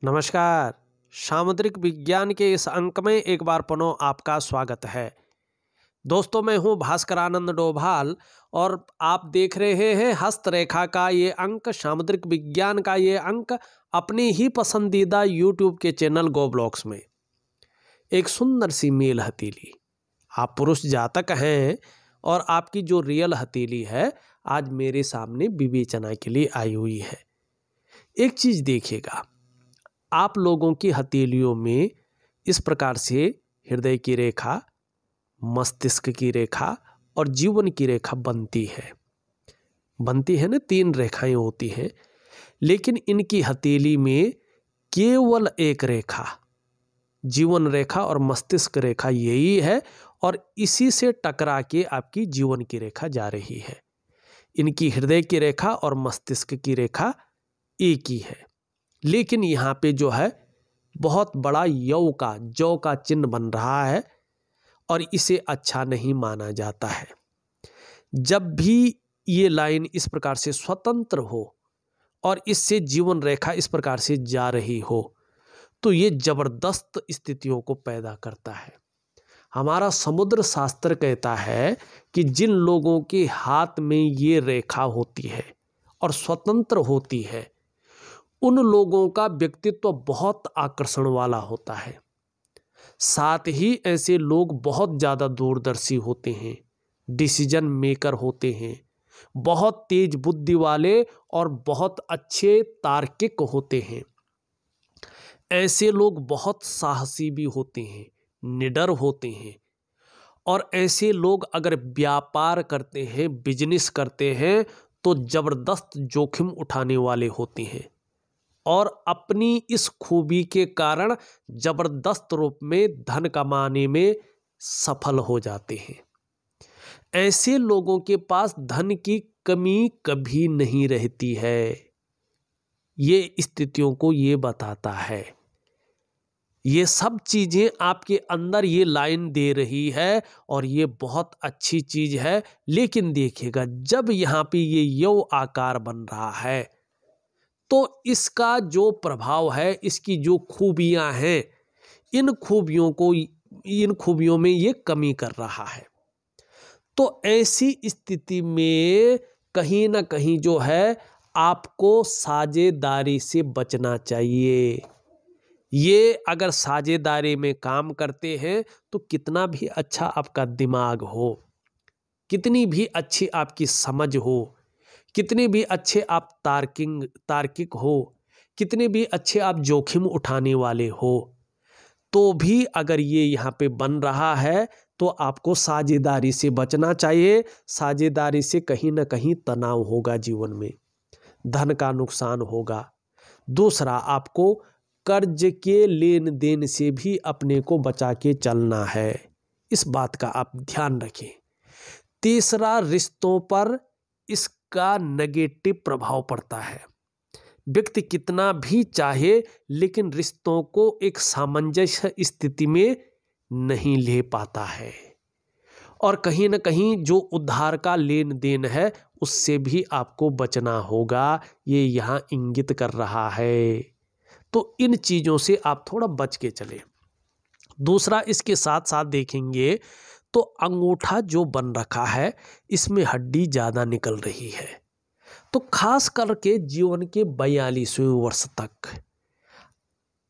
नमस्कार। सामुद्रिक विज्ञान के इस अंक में एक बार पुनः आपका स्वागत है। दोस्तों, मैं हूं भास्कर आनंद डोभाल और आप देख रहे हैं हस्तरेखा का ये अंक, सामुद्रिक विज्ञान का ये अंक अपनी ही पसंदीदा यूट्यूब के चैनल गो ब्लॉग्स में। एक सुंदर सी मेल हथेली, आप पुरुष जातक हैं और आपकी जो रियल हथेली है आज मेरे सामने विवेचना के लिए आई हुई है। एक चीज देखिएगा, आप लोगों की हथेलियों में इस प्रकार से हृदय की रेखा, मस्तिष्क की रेखा और जीवन की रेखा बनती है ना, 3 रेखाएं होती हैं। लेकिन इनकी हथेली में केवल एक रेखा, जीवन रेखा और मस्तिष्क रेखा यही है और इसी से टकरा के आपकी जीवन की रेखा जा रही है। इनकी हृदय की रेखा और मस्तिष्क की रेखा एक ही है, लेकिन यहाँ पे जो है बहुत बड़ा जौ का चिन्ह बन रहा है और इसे अच्छा नहीं माना जाता है। जब भी ये लाइन इस प्रकार से स्वतंत्र हो और इससे जीवन रेखा इस प्रकार से जा रही हो तो ये जबरदस्त स्थितियों को पैदा करता है। हमारा समुद्र शास्त्र कहता है कि जिन लोगों के हाथ में ये रेखा होती है और स्वतंत्र होती है, उन लोगों का व्यक्तित्व बहुत आकर्षण वाला होता है। साथ ही ऐसे लोग बहुत ज़्यादा दूरदर्शी होते हैं, डिसीजन मेकर होते हैं, बहुत तेज बुद्धि वाले और बहुत अच्छे तार्किक होते हैं। ऐसे लोग बहुत साहसी भी होते हैं, निडर होते हैं और ऐसे लोग अगर व्यापार करते हैं, बिजनेस करते हैं तो जबरदस्त जोखिम उठाने वाले होते हैं और अपनी इस खूबी के कारण जबरदस्त रूप में धन कमाने में सफल हो जाते हैं। ऐसे लोगों के पास धन की कमी कभी नहीं रहती है। ये स्थितियों को ये बताता है। ये सब चीजें आपके अंदर ये लाइन दे रही है और ये बहुत अच्छी चीज है। लेकिन देखिएगा, जब यहाँ पे ये यौ आकार बन रहा है तो इसका जो प्रभाव है, इसकी जो खूबियां हैं, इन खूबियों में ये कमी कर रहा है। तो ऐसी स्थिति में कहीं ना कहीं जो है आपको साझेदारी से बचना चाहिए। ये अगर साझेदारी में काम करते हैं तो कितना भी अच्छा आपका दिमाग हो, कितनी भी अच्छी आपकी समझ हो, कितने भी अच्छे आप तार्किक हो, कितने भी अच्छे आप जोखिम उठाने वाले हो, तो भी अगर ये यहाँ पे बन रहा है तो आपको साझेदारी से बचना चाहिए। साझेदारी से कहीं ना कहीं तनाव होगा, जीवन में धन का नुकसान होगा। दूसरा, आपको कर्ज के लेन देन से भी अपने को बचा के चलना है, इस बात का आप ध्यान रखें। तीसरा, रिश्तों पर इसका नेगेटिव प्रभाव पड़ता है। व्यक्ति कितना भी चाहे लेकिन रिश्तों को एक सामंजस्य स्थिति में नहीं ले पाता है और कहीं ना कहीं जो उधार का लेन देन है उससे भी आपको बचना होगा, ये यहाँ इंगित कर रहा है। तो इन चीजों से आप थोड़ा बच के चलें। दूसरा, इसके साथ साथ देखेंगे तो अंगूठा जो बन रखा है इसमें हड्डी ज़्यादा निकल रही है। तो खास करके जीवन के 42वें वर्ष तक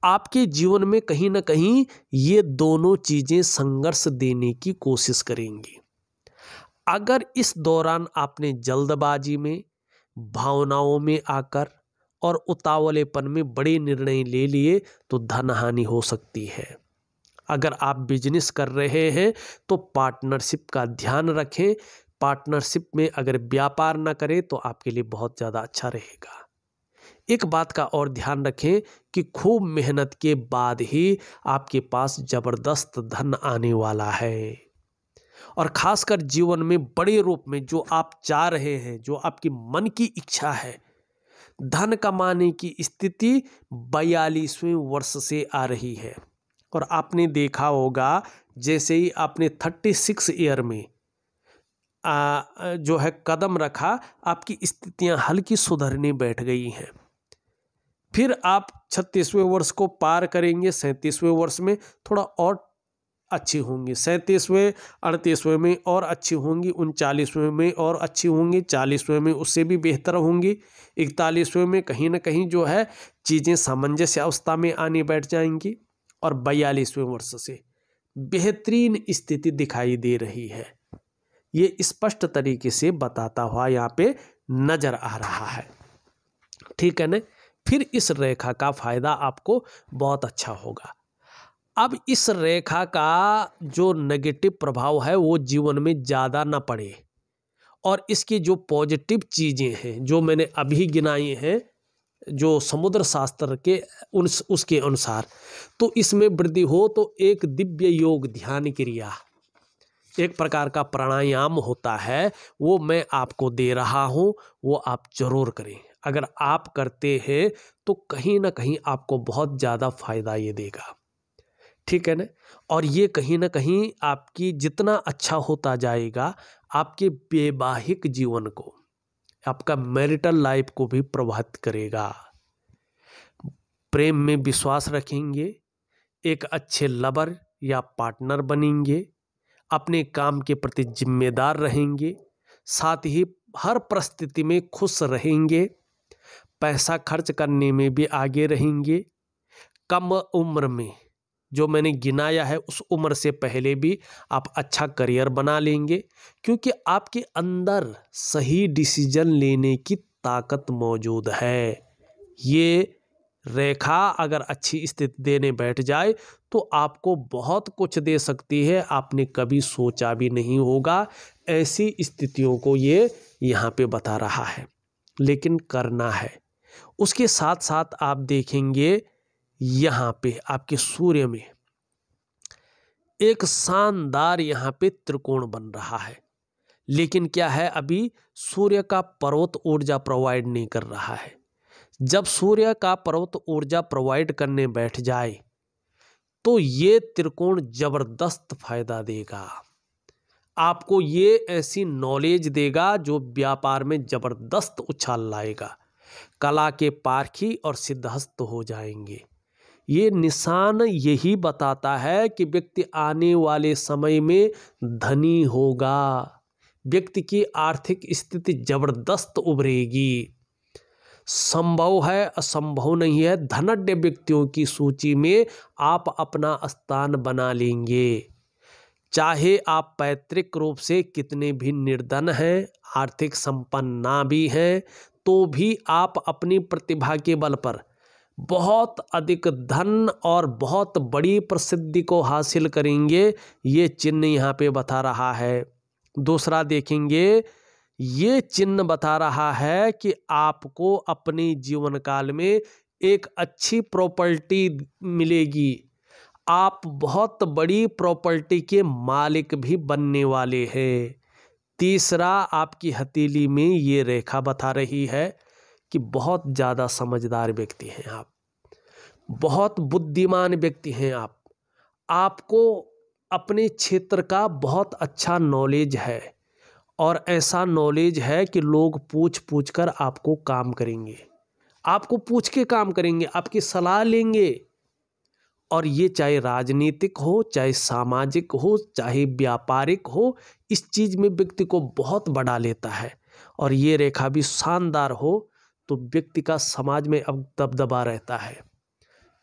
आपके जीवन में कहीं ना कहीं ये दोनों चीज़ें संघर्ष देने की कोशिश करेंगी। अगर इस दौरान आपने जल्दबाजी में, भावनाओं में आकर और उतावलेपन में बड़े निर्णय ले लिए तो धन हानि हो सकती है। अगर आप बिजनेस कर रहे हैं तो पार्टनरशिप का ध्यान रखें। पार्टनरशिप में अगर व्यापार ना करें तो आपके लिए बहुत ज़्यादा अच्छा रहेगा। एक बात का और ध्यान रखें कि खूब मेहनत के बाद ही आपके पास जबरदस्त धन आने वाला है और खासकर जीवन में बड़े रूप में जो आप चाह रहे हैं, जो आपकी मन की इच्छा है, धन कमाने की स्थिति 42वें वर्ष से आ रही है। और आपने देखा होगा जैसे ही आपने 36 ईयर में जो है कदम रखा, आपकी स्थितियां हल्की सुधरने बैठ गई हैं। फिर आप 36वें वर्ष को पार करेंगे, 37वें वर्ष में थोड़ा और अच्छी होंगी, 37वें 38वें में और अच्छी होंगी, 39वें में और अच्छी होंगी, 40वें में उससे भी बेहतर होंगी, 41वें में कहीं ना कहीं जो है चीज़ें सामंजस्य अवस्था में आने बैठ जाएंगी और 42वें वर्ष से बेहतरीन स्थिति दिखाई दे रही है। ये स्पष्ट तरीके से बताता हुआ यहाँ पे नजर आ रहा है, ठीक है ना। फिर इस रेखा का फायदा आपको बहुत अच्छा होगा। अब इस रेखा का जो नेगेटिव प्रभाव है वो जीवन में ज़्यादा ना पड़े और इसकी जो पॉजिटिव चीज़ें हैं जो मैंने अभी गिनाई हैं, जो समुद्र शास्त्र के उसके अनुसार, तो इसमें वृद्धि हो तो एक दिव्य योग ध्यान क्रिया, एक प्रकार का प्राणायाम होता है, वो मैं आपको दे रहा हूँ, वो आप जरूर करें। अगर आप करते हैं तो कहीं ना कहीं आपको बहुत ज़्यादा फायदा ये देगा, ठीक है ना। और ये कहीं ना कहीं आपकी जितना अच्छा होता जाएगा आपके वैवाहिक जीवन को, आपका मैरिटल लाइफ को भी प्रभावित करेगा। प्रेम में विश्वास रखेंगे, एक अच्छे लवर या पार्टनर बनेंगे, अपने काम के प्रति जिम्मेदार रहेंगे, साथ ही हर परिस्थिति में खुश रहेंगे, पैसा खर्च करने में भी आगे रहेंगे, कम उम्र में जो मैंने गिनाया है उस उम्र से पहले भी आप अच्छा करियर बना लेंगे, क्योंकि आपके अंदर सही डिसीजन लेने की ताकत मौजूद है। ये रेखा अगर अच्छी स्थिति देने बैठ जाए तो आपको बहुत कुछ दे सकती है, आपने कभी सोचा भी नहीं होगा। ऐसी स्थितियों को ये यहाँ पे बता रहा है, लेकिन करना है। उसके साथ साथ आप देखेंगे यहाँ पे आपके सूर्य में एक शानदार यहाँ पे त्रिकोण बन रहा है, लेकिन क्या है, अभी सूर्य का पर्वत ऊर्जा प्रोवाइड नहीं कर रहा है। जब सूर्य का पर्वत ऊर्जा प्रोवाइड करने बैठ जाए तो ये त्रिकोण जबरदस्त फायदा देगा आपको। ये ऐसी नॉलेज देगा जो व्यापार में जबरदस्त उछाल लाएगा, कला के पारखी और सिद्धहस्त हो जाएंगे। ये निशान यही बताता है कि व्यक्ति आने वाले समय में धनी होगा, व्यक्ति की आर्थिक स्थिति जबरदस्त उभरेगी। संभव है, असंभव नहीं है, धनाढ्य व्यक्तियों की सूची में आप अपना स्थान बना लेंगे। चाहे आप पैतृक रूप से कितने भी निर्धन हैं, आर्थिक संपन्न ना भी हैं, तो भी आप अपनी प्रतिभा के बल पर बहुत अधिक धन और बहुत बड़ी प्रसिद्धि को हासिल करेंगे। ये चिन्ह यहाँ पे बता रहा है। दूसरा देखेंगे, ये चिन्ह बता रहा है कि आपको अपने जीवन काल में एक अच्छी प्रॉपर्टी मिलेगी, आप बहुत बड़ी प्रॉपर्टी के मालिक भी बनने वाले हैं। तीसरा, आपकी हथेली में ये रेखा बता रही है कि बहुत ज़्यादा समझदार व्यक्ति हैं आप, बहुत बुद्धिमान व्यक्ति हैं आप, आपको अपने क्षेत्र का बहुत अच्छा नॉलेज है और ऐसा नॉलेज है कि लोग पूछ पूछ कर आपको काम करेंगे, आपको पूछ के काम करेंगे, आपकी सलाह लेंगे। और ये चाहे राजनीतिक हो, चाहे सामाजिक हो, चाहे व्यापारिक हो, इस चीज़ में व्यक्ति को बहुत बढ़ा लेता है। और ये रेखा भी शानदार हो तो व्यक्ति का समाज में अब दबदबा रहता है,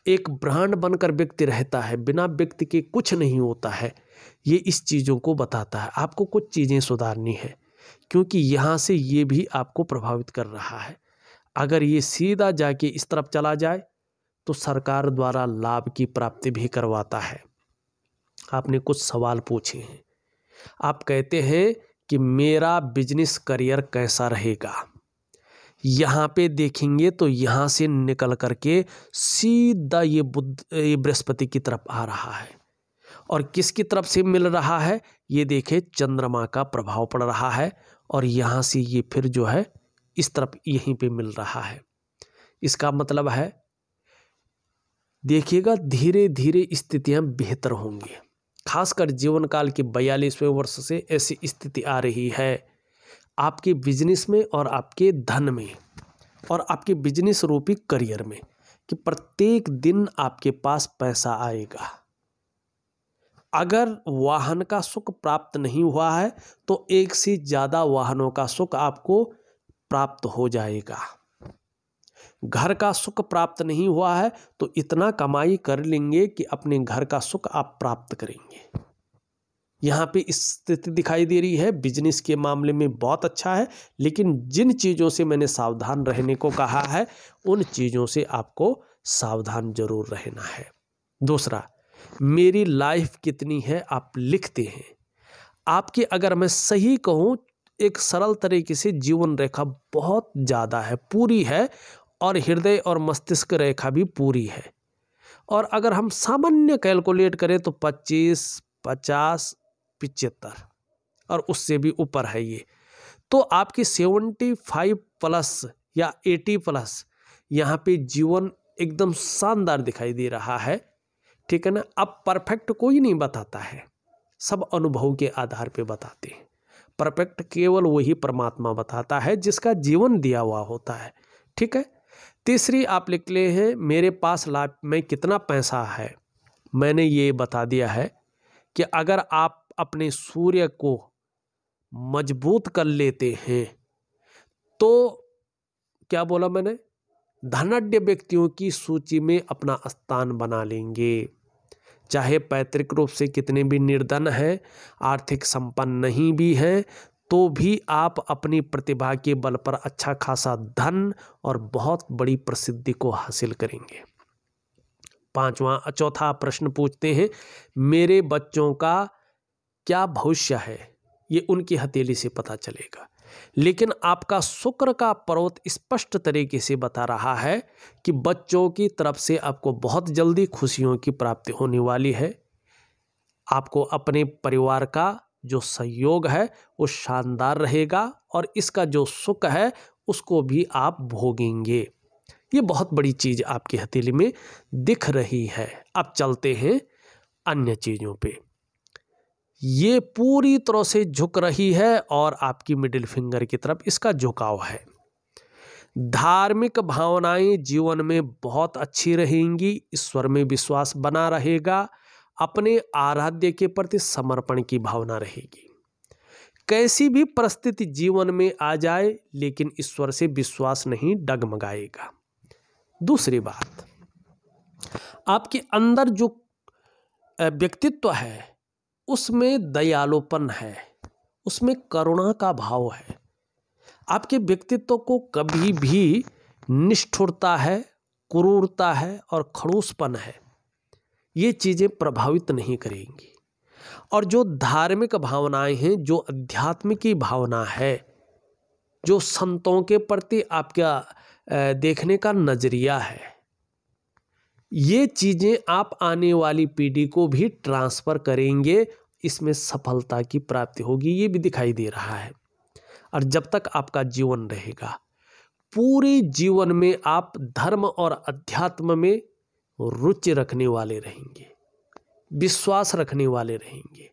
एक ब्रांड बनकर व्यक्ति रहता है, बिना व्यक्ति के कुछ नहीं होता है। ये इस चीज़ों को बताता है। आपको कुछ चीज़ें सुधारनी है, क्योंकि यहाँ से ये भी आपको प्रभावित कर रहा है। अगर ये सीधा जाके इस तरफ चला जाए तो सरकार द्वारा लाभ की प्राप्ति भी करवाता है। आपने कुछ सवाल पूछे हैं, आप कहते हैं कि मेरा बिजनेस करियर कैसा रहेगा। यहाँ पे देखेंगे तो यहाँ से निकल करके सीधा ये बृहस्पति की तरफ आ रहा है। और किसकी तरफ से मिल रहा है, ये देखे चंद्रमा का प्रभाव पड़ रहा है और यहाँ से ये फिर जो है इस तरफ यहीं पे मिल रहा है। इसका मतलब है देखिएगा धीरे धीरे स्थितियां बेहतर होंगी। खासकर जीवन काल के 42वें वर्ष से ऐसी स्थिति आ रही है आपके बिजनेस में और आपके धन में और आपके बिजनेस रूपी करियर में। कि प्रत्येक दिन आपके पास पैसा आएगा। अगर वाहन का सुख प्राप्त नहीं हुआ है तो एक से ज़्यादा वाहनों का सुख आपको प्राप्त हो जाएगा। घर का सुख प्राप्त नहीं हुआ है तो इतना कमाई कर लेंगे कि अपने घर का सुख आप प्राप्त करेंगे। यहाँ पे स्थिति दिखाई दे रही है। बिजनेस के मामले में बहुत अच्छा है, लेकिन जिन चीज़ों से मैंने सावधान रहने को कहा है उन चीज़ों से आपको सावधान जरूर रहना है। दूसरा, मेरी लाइफ कितनी है आप लिखते हैं। आपकी अगर मैं सही कहूँ, एक सरल तरीके से जीवन रेखा बहुत ज़्यादा है, पूरी है, और हृदय और मस्तिष्क रेखा भी पूरी है। और अगर हम सामान्य कैलकुलेट करें तो 25, 50, 75 और उससे भी ऊपर है ये, तो आपकी 75 प्लस या 80 प्लस यहाँ पे जीवन एकदम शानदार दिखाई दे रहा है। ठीक है ना। अब परफेक्ट कोई नहीं बताता है, सब अनुभव के आधार पे बताते हैं। परफेक्ट केवल वही परमात्मा बताता है जिसका जीवन दिया हुआ होता है। ठीक है। तीसरी आप लिख ले हैं, मेरे पास लाइफ में कितना पैसा है। मैंने ये बता दिया है कि अगर आप अपने सूर्य को मजबूत कर लेते हैं तो क्या बोला मैंने, धनाढ्य व्यक्तियों की सूची में अपना स्थान बना लेंगे। चाहे पैतृक रूप से कितने भी निर्धन हैं, आर्थिक संपन्न नहीं भी हैं, तो भी आप अपनी प्रतिभा के बल पर अच्छा खासा धन और बहुत बड़ी प्रसिद्धि को हासिल करेंगे। चौथा प्रश्न पूछते हैं, मेरे बच्चों का क्या भविष्य है। ये उनकी हथेली से पता चलेगा, लेकिन आपका शुक्र का पर्वत स्पष्ट तरीके से बता रहा है कि बच्चों की तरफ से आपको बहुत जल्दी खुशियों की प्राप्ति होने वाली है। आपको अपने परिवार का जो सहयोग है वो शानदार रहेगा और इसका जो सुख है उसको भी आप भोगेंगे। ये बहुत बड़ी चीज़ आपकी हथेली में दिख रही है। अब चलते हैं अन्य चीज़ों पे। ये पूरी तरह से झुक रही है और आपकी मिडिल फिंगर की तरफ इसका झुकाव है। धार्मिक भावनाएं जीवन में बहुत अच्छी रहेंगी, ईश्वर में विश्वास बना रहेगा, अपने आराध्य के प्रति समर्पण की भावना रहेगी। कैसी भी परिस्थिति जीवन में आ जाए लेकिन ईश्वर से विश्वास नहीं डगमगाएगा। दूसरी बात, आपके अंदर जो व्यक्तित्व है उसमें दयालुपन है, उसमें करुणा का भाव है। आपके व्यक्तित्व को कभी भी निष्ठुरता है, क्रूरता है और खड़ूसपन है, ये चीज़ें प्रभावित नहीं करेंगी। और जो धार्मिक भावनाएं हैं, जो अध्यात्म की भावना है, जो संतों के प्रति आपका देखने का नजरिया है, ये चीज़ें आप आने वाली पीढ़ी को भी ट्रांसफ़र करेंगे, इसमें सफलता की प्राप्ति होगी, ये भी दिखाई दे रहा है। और जब तक आपका जीवन रहेगा, पूरे जीवन में आप धर्म और अध्यात्म में रुचि रखने वाले रहेंगे, विश्वास रखने वाले रहेंगे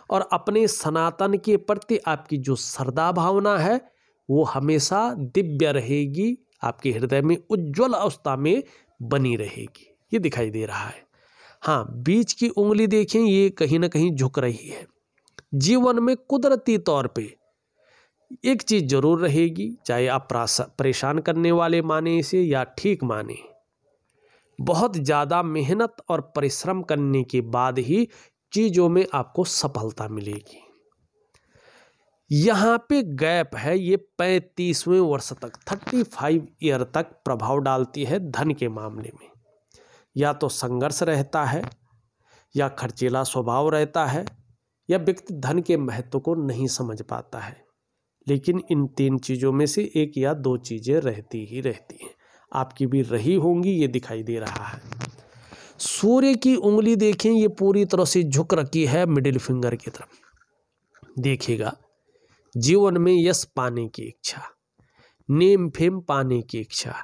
और अपने सनातन के प्रति आपकी जो श्रद्धा भावना है वो हमेशा दिव्य रहेगी, आपके हृदय में उज्ज्वल अवस्था में बनी रहेगी। ये दिखाई दे रहा है। हाँ, बीच की उंगली देखें, ये कहीं ना कहीं झुक रही है। जीवन में कुदरती तौर पे एक चीज़ जरूर रहेगी, चाहे आप परेशान करने वाले माने इसे या ठीक माने, बहुत ज़्यादा मेहनत और परिश्रम करने के बाद ही चीज़ों में आपको सफलता मिलेगी। यहाँ पे गैप है, ये 35वें वर्ष तक 35 ईयर तक प्रभाव डालती है धन के मामले में। या तो संघर्ष रहता है, या खर्चीला स्वभाव रहता है, या व्यक्ति धन के महत्व को नहीं समझ पाता है। लेकिन इन 3 चीज़ों में से एक या 2 चीज़ें रहती ही रहती हैं। आपकी भी रही होंगी, ये दिखाई दे रहा है। सूर्य की उंगली देखें, ये पूरी तरह से झुक रखी है मिडिल फिंगर की तरफ। देखिएगा, जीवन में यश पाने की इच्छा, नेम फेम पाने की इच्छा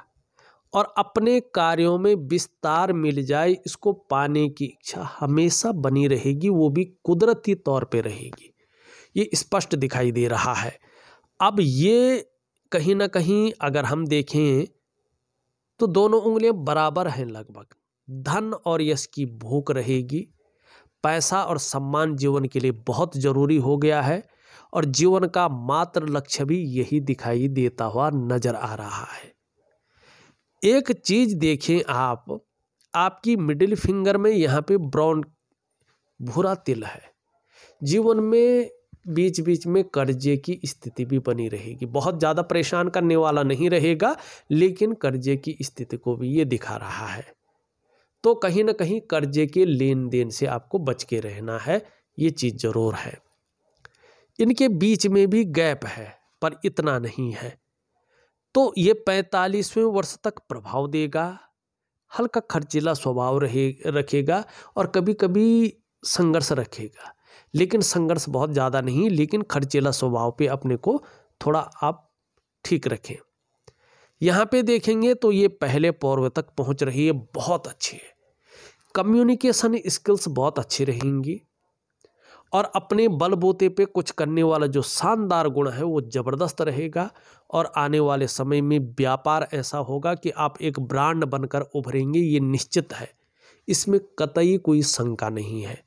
और अपने कार्यों में विस्तार मिल जाए, इसको पाने की इच्छा हमेशा बनी रहेगी, वो भी कुदरती तौर पे रहेगी। ये स्पष्ट दिखाई दे रहा है। अब ये कहीं ना कहीं अगर हम देखें तो दोनों उंगलियां बराबर हैं लगभग। धन और यश की भूख रहेगी। पैसा और सम्मान जीवन के लिए बहुत जरूरी हो गया है और जीवन का मात्र लक्ष्य भी यही दिखाई देता हुआ नजर आ रहा है। एक चीज देखें आप, आपकी मिडिल फिंगर में यहाँ पे ब्राउन भूरा तिल है। जीवन में बीच बीच में कर्जे की स्थिति भी बनी रहेगी। बहुत ज़्यादा परेशान करने वाला नहीं रहेगा, लेकिन कर्जे की स्थिति को भी ये दिखा रहा है। तो कहीं ना कहीं कर्जे के लेन देन से आपको बच के रहना है, ये चीज़ जरूर है। इनके बीच में भी गैप है, पर इतना नहीं है। तो ये 45वें वर्ष तक प्रभाव देगा। हल्का खर्चीला स्वभाव रखेगा और कभी कभी संघर्ष रखेगा, लेकिन संघर्ष बहुत ज़्यादा नहीं, लेकिन खर्चीला स्वभाव पे अपने को थोड़ा आप ठीक रखें। यहाँ पे देखेंगे तो ये पहले पर्व तक पहुँच रही है, बहुत अच्छी है। कम्युनिकेशन स्किल्स बहुत अच्छी रहेंगी और अपने बलबूते पे कुछ करने वाला जो शानदार गुण है वो ज़बरदस्त रहेगा। और आने वाले समय में व्यापार ऐसा होगा कि आप एक ब्रांड बनकर उभरेंगे, ये निश्चित है, इसमें कतई कोई शंका नहीं है।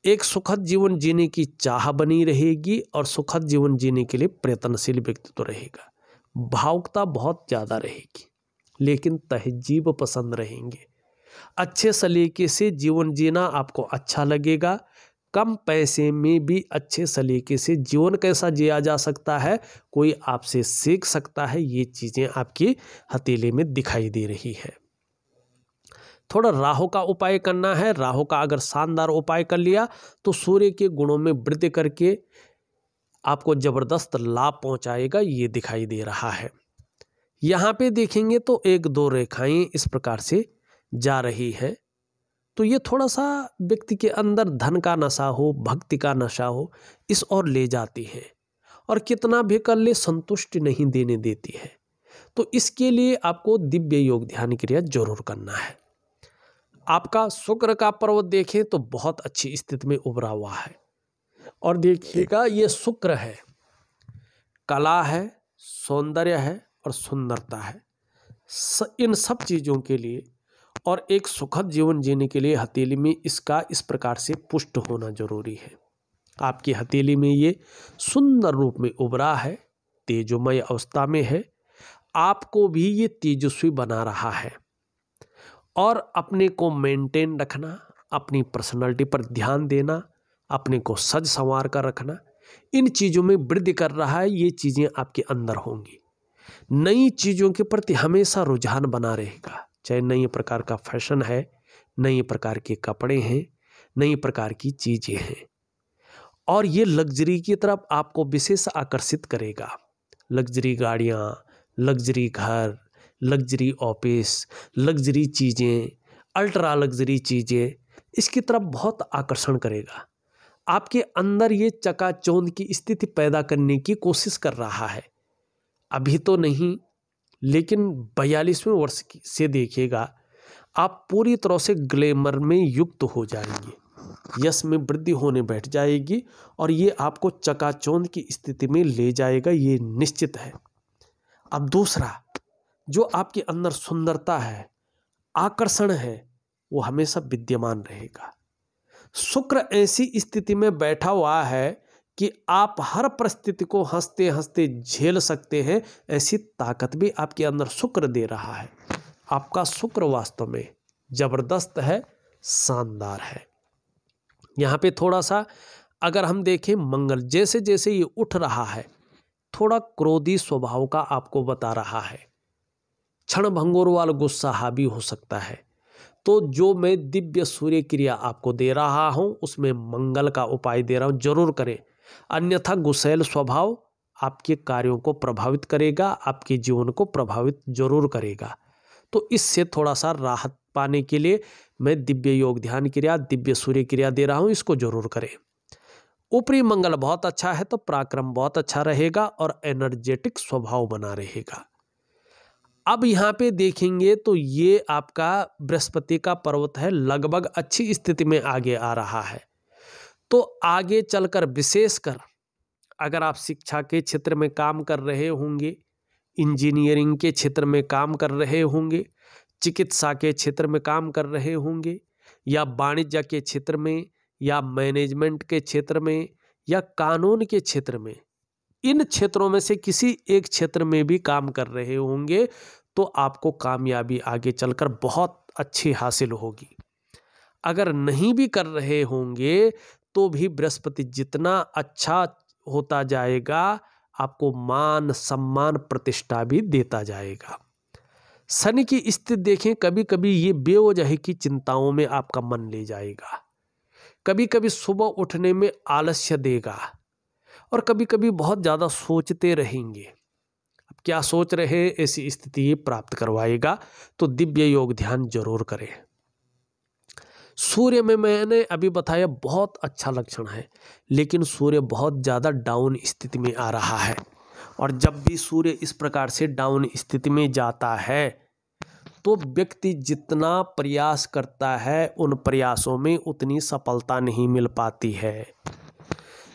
एक सुखद जीवन जीने की चाह बनी रहेगी और सुखद जीवन जीने के लिए प्रयत्नशील व्यक्तित्व रहेगा। भावुकता बहुत ज़्यादा रहेगी, लेकिन तहजीब पसंद रहेंगे। अच्छे सलीके से जीवन जीना आपको अच्छा लगेगा। कम पैसे में भी अच्छे सलीके से जीवन कैसा जिया जा सकता है, कोई आपसे सीख सकता है, ये चीज़ें आपकी हथेली में दिखाई दे रही है। थोड़ा राहु का उपाय करना है। राहु का अगर शानदार उपाय कर लिया तो सूर्य के गुणों में वृद्धि करके आपको जबरदस्त लाभ पहुंचाएगा, ये दिखाई दे रहा है। यहाँ पे देखेंगे तो 1-2 रेखाएं इस प्रकार से जा रही है, तो ये थोड़ा सा व्यक्ति के अंदर धन का नशा हो, भक्ति का नशा हो, इस ओर ले जाती है और कितना भी कर ले संतुष्टि नहीं देने देती है। तो इसके लिए आपको दिव्य योग ध्यान क्रिया जरूर करना है। आपका शुक्र का पर्वत देखें तो बहुत अच्छी स्थिति में उभरा हुआ है और देखिएगा ये शुक्र है, कला है, सौंदर्य है और सुंदरता है। इन सब चीज़ों के लिए और एक सुखद जीवन जीने के लिए हथेली में इसका इस प्रकार से पुष्ट होना जरूरी है। आपकी हथेली में ये सुंदर रूप में उभरा है, तेजोमय अवस्था में है, आपको भी ये तेजस्वी बना रहा है। और अपने को मेंटेन रखना, अपनी पर्सनालिटी पर ध्यान देना, अपने को सज संवार कर रखना, इन चीज़ों में वृद्धि कर रहा है। ये चीज़ें आपके अंदर होंगी। नई चीज़ों के प्रति हमेशा रुझान बना रहेगा, चाहे नई प्रकार का फैशन है, नई प्रकार के कपड़े हैं, नई प्रकार की चीज़ें हैं, और ये लग्जरी की तरफ आपको विशेष आकर्षित करेगा। लग्जरी गाड़ियाँ, लग्जरी घर, लग्जरी ऑफिस, लग्जरी चीज़ें, अल्ट्रा लग्जरी चीज़ें, इसकी तरफ बहुत आकर्षण करेगा। आपके अंदर ये चकाचौंध की स्थिति पैदा करने की कोशिश कर रहा है। अभी तो नहीं, लेकिन 42वें वर्ष से देखिएगा आप पूरी तरह से ग्लैमर में युक्त हो जाएंगे, यश में वृद्धि होने बैठ जाएगी और ये आपको चकाचौंध की स्थिति में ले जाएगा, ये निश्चित है। अब दूसरा, जो आपके अंदर सुंदरता है, आकर्षण है, वो हमेशा विद्यमान रहेगा। शुक्र ऐसी स्थिति में बैठा हुआ है कि आप हर परिस्थिति को हंसते हंसते झेल सकते हैं, ऐसी ताकत भी आपके अंदर शुक्र दे रहा है। आपका शुक्र वास्तव में जबरदस्त है, शानदार है। यहाँ पे थोड़ा सा अगर हम देखें, मंगल जैसे जैसे ये उठ रहा है, थोड़ा क्रोधी स्वभाव का आपको बता रहा है, क्षण भंगुर वाला गुस्सा हावी हो सकता है। तो जो मैं दिव्य सूर्य क्रिया आपको दे रहा हूँ उसमें मंगल का उपाय दे रहा हूँ, जरूर करें, अन्यथा गुस्सैल स्वभाव आपके कार्यों को प्रभावित करेगा, आपके जीवन को प्रभावित जरूर करेगा। तो इससे थोड़ा सा राहत पाने के लिए मैं दिव्य योग ध्यान क्रिया, दिव्य सूर्य क्रिया दे रहा हूँ, इसको जरूर करें। ऊपरी मंगल बहुत अच्छा है तो पराक्रम बहुत अच्छा रहेगा और एनर्जेटिक स्वभाव बना रहेगा। अब यहाँ पे देखेंगे तो ये आपका बृहस्पति का पर्वत है, लगभग अच्छी स्थिति में आगे आ रहा है। तो आगे चलकर विशेषकर अगर आप शिक्षा के क्षेत्र में काम कर रहे होंगे, इंजीनियरिंग के क्षेत्र में काम कर रहे होंगे, चिकित्सा के क्षेत्र में काम कर रहे होंगे, या वाणिज्य के क्षेत्र में, या मैनेजमेंट के क्षेत्र में, या कानून के क्षेत्र में, इन क्षेत्रों में से किसी एक क्षेत्र में भी काम कर रहे होंगे तो आपको कामयाबी आगे चलकर बहुत अच्छी हासिल होगी। अगर नहीं भी कर रहे होंगे तो भी बृहस्पति जितना अच्छा होता जाएगा आपको मान सम्मान प्रतिष्ठा भी देता जाएगा। शनि की स्थिति देखें, कभी कभी ये बेवजह की चिंताओं में आपका मन ले जाएगा, कभी कभी सुबह उठने में आलस्य देगा, और कभी कभी बहुत ज़्यादा सोचते रहेंगे। अब क्या सोच रहे, ऐसी स्थिति ये प्राप्त करवाएगा। तो दिव्य योग ध्यान जरूर करें। सूर्य में मैंने अभी बताया बहुत अच्छा लक्षण है, लेकिन सूर्य बहुत ज़्यादा डाउन स्थिति में आ रहा है, और जब भी सूर्य इस प्रकार से डाउन स्थिति में जाता है तो व्यक्ति जितना प्रयास करता है उन प्रयासों में उतनी सफलता नहीं मिल पाती है।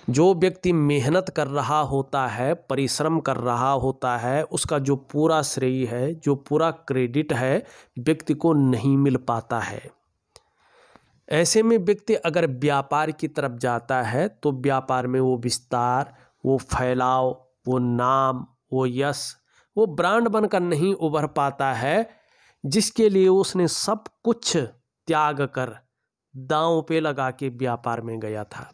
जो व्यक्ति मेहनत कर रहा होता है, परिश्रम कर रहा होता है, उसका जो पूरा श्रेय है, जो पूरा क्रेडिट है, व्यक्ति को नहीं मिल पाता है। ऐसे में व्यक्ति अगर व्यापार की तरफ जाता है तो व्यापार में वो विस्तार, वो फैलाव, वो नाम, वो यश, वो ब्रांड बनकर नहीं उभर पाता है, जिसके लिए उसने सब कुछ त्याग कर दांव पे लगा के व्यापार में गया था।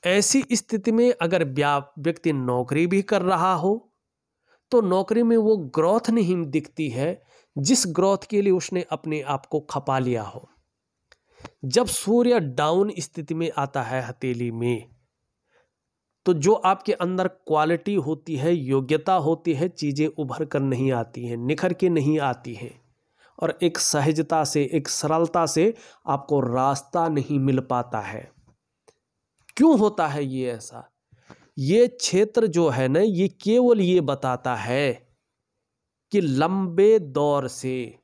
ऐसी स्थिति में अगर व्यक्ति नौकरी भी कर रहा हो तो नौकरी में वो ग्रोथ नहीं दिखती है जिस ग्रोथ के लिए उसने अपने आप को खपा लिया हो। जब सूर्य डाउन स्थिति में आता है हथेली में, तो जो आपके अंदर क्वालिटी होती है, योग्यता होती है, चीज़ें उभर कर नहीं आती हैं, निखर के नहीं आती हैं, और एक सहजता से, एक सरलता से आपको रास्ता नहीं मिल पाता है। क्यों होता है ये ऐसा? ये क्षेत्र जो है ना, ये केवल ये बताता है कि लंबे दौर से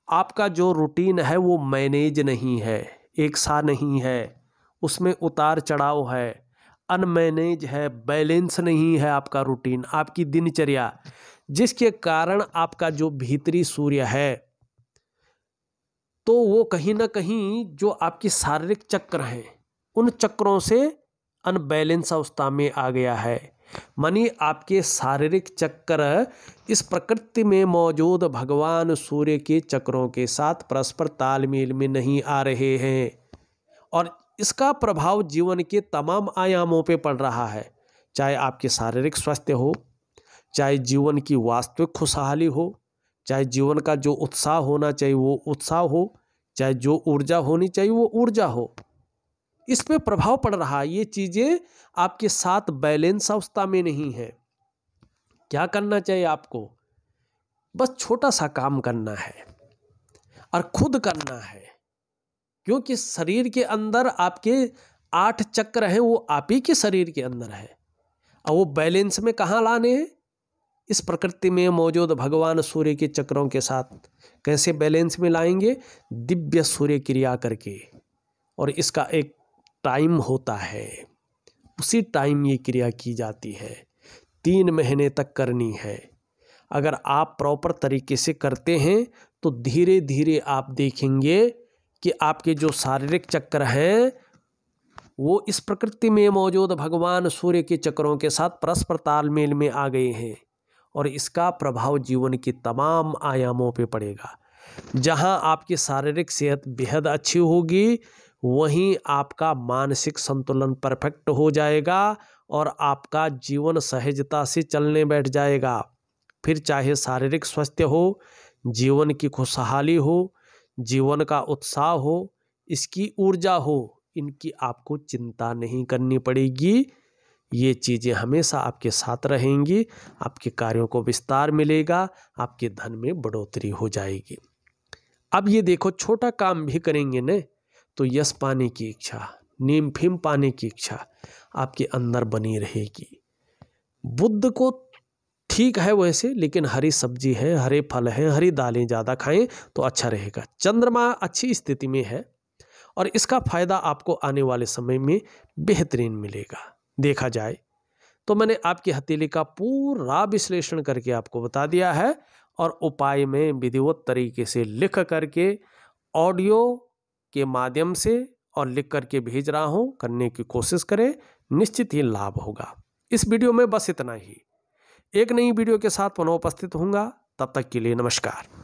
आपका जो रूटीन है वो मैनेज नहीं है, एक सा नहीं है, उसमें उतार चढ़ाव है, अनमैनेज है, बैलेंस नहीं है आपका रूटीन, आपकी दिनचर्या, जिसके कारण आपका जो भीतरी सूर्य है तो वो कहीं ना कहीं जो आपकी शारीरिक चक्र हैं उन चक्रों से अनबैलेंस अवस्था में आ गया है। मानी आपके शारीरिक चक्र इस प्रकृति में मौजूद भगवान सूर्य के चक्रों के साथ परस्पर तालमेल में नहीं आ रहे हैं, और इसका प्रभाव जीवन के तमाम आयामों पे पड़ रहा है। चाहे आपके शारीरिक स्वास्थ्य हो, चाहे जीवन की वास्तविक खुशहाली हो, चाहे जीवन का जो उत्साह होना चाहिए वो उत्साह हो, चाहे जो ऊर्जा होनी चाहिए वो ऊर्जा हो, इस पे प्रभाव पड़ रहा है। ये चीज़ें आपके साथ बैलेंस अवस्था में नहीं है। क्या करना चाहिए आपको? बस छोटा सा काम करना है और खुद करना है, क्योंकि शरीर के अंदर आपके 8 चक्र हैं, वो आप ही के शरीर के अंदर है, और वो बैलेंस में कहाँ लाने हैं? इस प्रकृति में मौजूद भगवान सूर्य के चक्रों के साथ। कैसे बैलेंस में लाएंगे? दिव्य सूर्य क्रिया करके, और इसका एक टाइम होता है, उसी टाइम ये क्रिया की जाती है, 3 महीने तक करनी है। अगर आप प्रॉपर तरीके से करते हैं तो धीरे धीरे आप देखेंगे कि आपके जो शारीरिक चक्र हैं वो इस प्रकृति में मौजूद भगवान सूर्य के चक्रों के साथ परस्पर तालमेल में आ गए हैं, और इसका प्रभाव जीवन के तमाम आयामों पे पड़ेगा। जहां आपकी शारीरिक सेहत बेहद अच्छी होगी, वहीं आपका मानसिक संतुलन परफेक्ट हो जाएगा और आपका जीवन सहजता से चलने बैठ जाएगा। फिर चाहे शारीरिक स्वास्थ्य हो, जीवन की खुशहाली हो, जीवन का उत्साह हो, इसकी ऊर्जा हो, इनकी आपको चिंता नहीं करनी पड़ेगी। ये चीज़ें हमेशा आपके साथ रहेंगी, आपके कार्यों को विस्तार मिलेगा, आपके धन में बढ़ोतरी हो जाएगी। अब ये देखो, छोटा काम भी करेंगे न तो यश पाने की इच्छा, नीम फिम पाने की इच्छा आपके अंदर बनी रहेगी। बुद्ध को ठीक है वैसे, लेकिन हरी सब्जी है, हरे फल हैं, हरी दालें ज़्यादा खाएं तो अच्छा रहेगा। चंद्रमा अच्छी स्थिति में है और इसका फायदा आपको आने वाले समय में बेहतरीन मिलेगा। देखा जाए तो मैंने आपकी हथेली का पूरा विश्लेषण करके आपको बता दिया है और उपाय में विधिवत तरीके से लिख करके ऑडियो के माध्यम से और लिख करके भेज रहा हूं। करने की कोशिश करें, निश्चित ही लाभ होगा। इस वीडियो में बस इतना ही। एक नई वीडियो के साथ पुनः उपस्थित होऊंगा। तब तक के लिए नमस्कार।